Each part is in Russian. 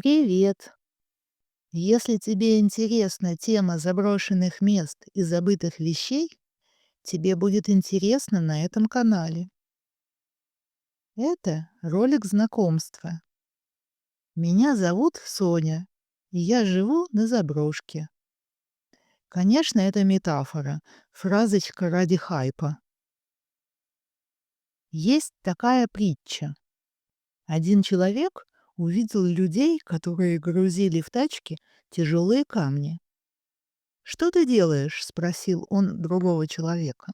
Привет! Если тебе интересна тема заброшенных мест и забытых вещей, тебе будет интересно на этом канале. Это ролик знакомства. Меня зовут Соня, и я живу на заброшке. Конечно, это метафора, фразочка ради хайпа. Есть такая притча. Один человек увидел людей, которые грузили в тачки тяжелые камни. «Что ты делаешь?» — спросил он другого человека.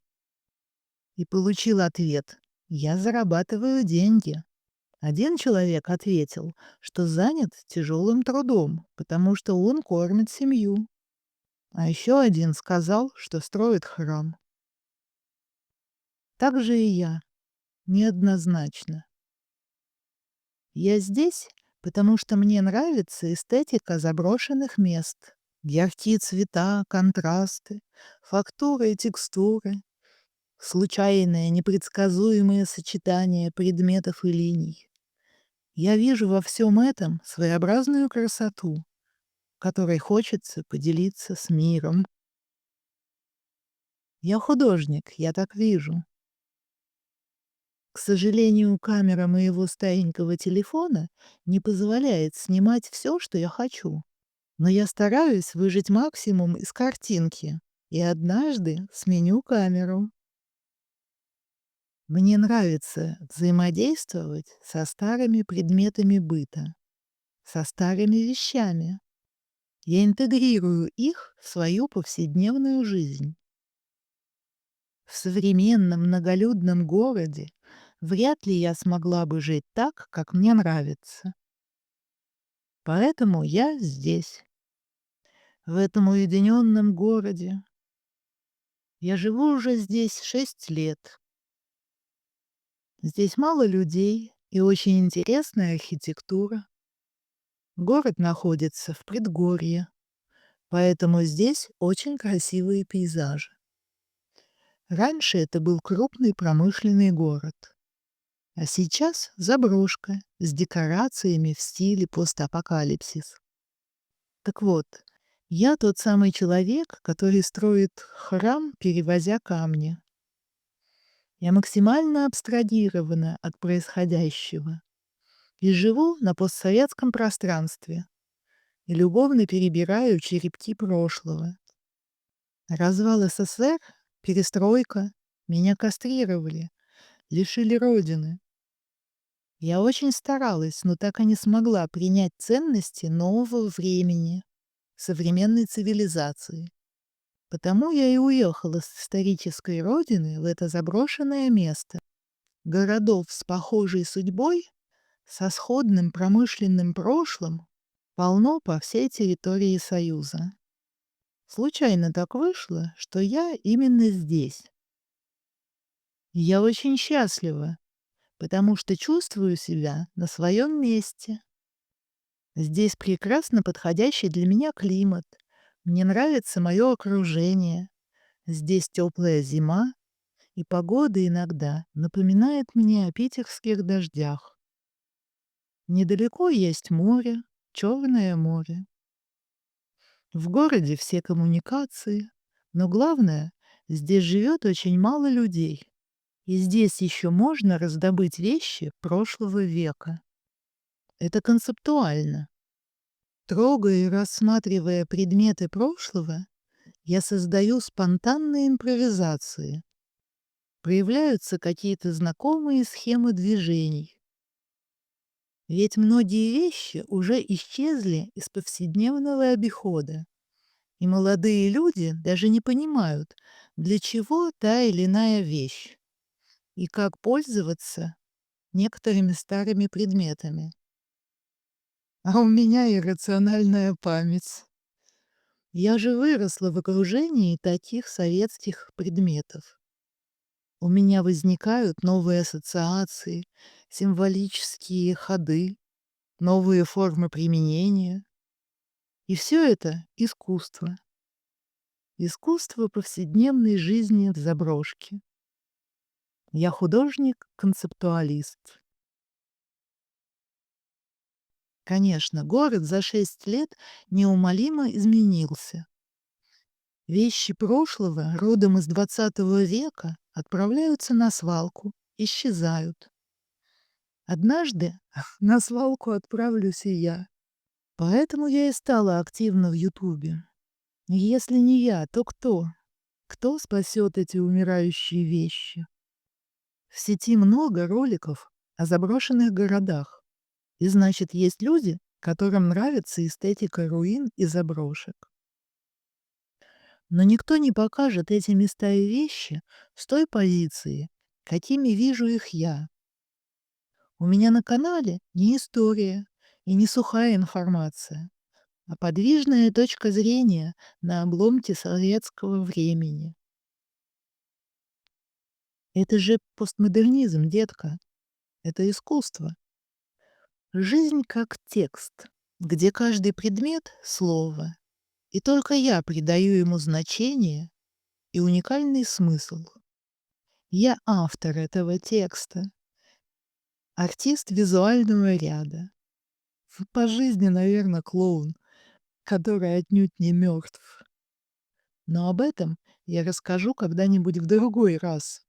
И получил ответ: «Я зарабатываю деньги». Один человек ответил, что занят тяжелым трудом, потому что он кормит семью. А еще один сказал, что строит храм. Так же и я. Неоднозначно. Я здесь, потому что мне нравится эстетика заброшенных мест. Яркие цвета, контрасты, фактуры и текстуры. Случайное, непредсказуемое сочетание предметов и линий. Я вижу во всем этом своеобразную красоту, которой хочется поделиться с миром. Я художник, я так вижу. К сожалению, камера моего старенького телефона не позволяет снимать все, что я хочу. Но я стараюсь выжать максимум из картинки и однажды сменю камеру. Мне нравится взаимодействовать со старыми предметами быта, со старыми вещами. Я интегрирую их в свою повседневную жизнь. В современном многолюдном городе вряд ли я смогла бы жить так, как мне нравится. Поэтому я здесь, в этом уединенном городе. Я живу уже здесь 6 лет. Здесь мало людей и очень интересная архитектура. Город находится в предгорье, поэтому здесь очень красивые пейзажи. Раньше это был крупный промышленный город, а сейчас заброшка с декорациями в стиле постапокалипсис. Так вот, я тот самый человек, который строит храм, перевозя камни. Я максимально абстрагирована от происходящего и живу на постсоветском пространстве и любовно перебираю черепки прошлого. Развал СССР, перестройка, меня кастрировали, лишили родины. Я очень старалась, но так и не смогла принять ценности нового времени, современной цивилизации. Потому я и уехала с исторической родины в это заброшенное место. Городов с похожей судьбой, со сходным промышленным прошлым, полно по всей территории Союза. Случайно так вышло, что я именно здесь. И я очень счастлива, потому что чувствую себя на своем месте. Здесь прекрасно подходящий для меня климат. Мне нравится мое окружение. Здесь теплая зима, и погода иногда напоминает мне о питерских дождях. Недалеко есть море, Черное море. В городе все коммуникации, но главное, здесь живет очень мало людей. И здесь еще можно раздобыть вещи прошлого века. Это концептуально. Трогая и рассматривая предметы прошлого, я создаю спонтанные импровизации. Появляются какие-то знакомые схемы движений. Ведь многие вещи уже исчезли из повседневного обихода. И молодые люди даже не понимают, для чего та или иная вещь и как пользоваться некоторыми старыми предметами. А у меня иррациональная память. Я же выросла в окружении таких советских предметов. У меня возникают новые ассоциации, символические ходы, новые формы применения. И все это искусство. Искусство повседневной жизни в заброшке. Я художник-концептуалист. Конечно, город за 6 лет неумолимо изменился. Вещи прошлого, родом из 20 века, отправляются на свалку, исчезают. Однажды на свалку отправлюсь и я. Поэтому я и стала активна в Ютубе. Если не я, то кто? Кто спасет эти умирающие вещи? В сети много роликов о заброшенных городах. И значит, есть люди, которым нравится эстетика руин и заброшек. Но никто не покажет эти места и вещи с той позиции, какими вижу их я. У меня на канале не история и не сухая информация, а подвижная точка зрения на обломке советского времени. Это же постмодернизм, детка. Это искусство. Жизнь как текст, где каждый предмет — слово, и только я придаю ему значение и уникальный смысл. Я автор этого текста, артист визуального ряда. По жизни, наверное, клоун, который отнюдь не мертв. Но об этом я расскажу когда-нибудь в другой раз.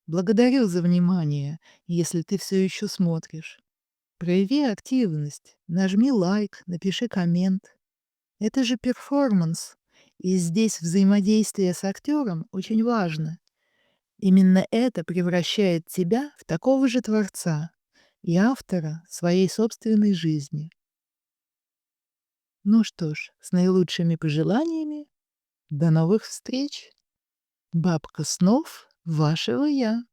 Благодарю за внимание, если ты все еще смотришь. Прояви активность, нажми лайк, напиши коммент. Это же перформанс, и здесь взаимодействие с актером очень важно. Именно это превращает тебя в такого же творца и автора своей собственной жизни. Ну что ж, с наилучшими пожеланиями. До новых встреч! Бабка снов вашего я.